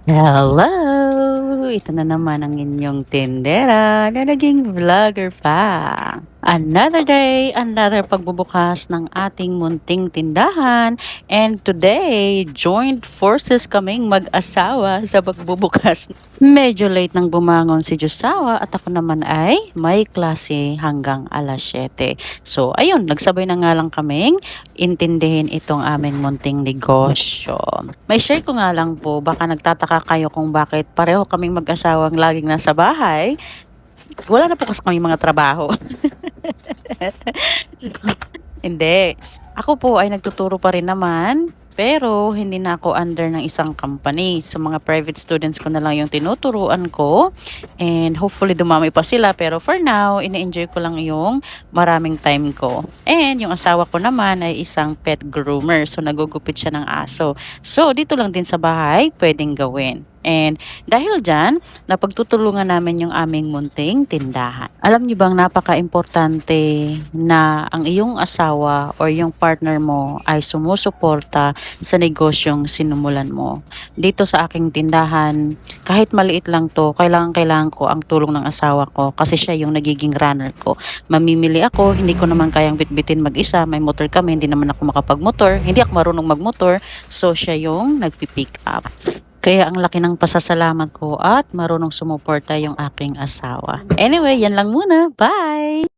Hello! Ito na naman ang inyong tindera na naging vlogger pa. Another day, another pagbubukas ng ating munting tindahan. And today, joint forces kaming mag-asawa sa pagbubukas. Medyo late nang bumangon si Josawa at ako naman ay may klase hanggang alas 7. So, ayun, nagsabay na nga lang kaming intindihin itong aming munting negosyo. May share ko nga lang po, baka nagtataka kayo kung bakit pareho kaming mag-asawang laging nasa bahay. Wala na po kasi kami mga trabaho. Hindi. Ako po ay nagtuturo pa rin naman, pero hindi na ako under ng isang company. So mga private students ko na lang yung tinuturuan ko and hopefully dumami pa sila. Pero for now, ina-enjoy ko lang yung maraming time ko. And yung asawa ko naman ay isang pet groomer. So nagugupit siya ng aso. So dito lang din sa bahay, pwedeng gawin. And dahil dyan, napagtutulungan namin yung aming munting tindahan. Alam niyo bang napaka-importante na ang iyong asawa or yung partner mo ay sumusuporta sa negosyong sinumulan mo. Dito sa aking tindahan, kahit maliit lang to, kailangan ko ang tulong ng asawa ko kasi siya yung nagiging runner ko. Mamimili ako, hindi ko naman kayang bitbitin mag-isa, may motor kami, hindi naman ako makapag-motor, hindi ako marunong mag-motor, so siya yung nagpipick up. Kaya ang laki ng pasasalamat ko at marunong sumuporta yung aking asawa. Anyway, yan lang muna. Bye!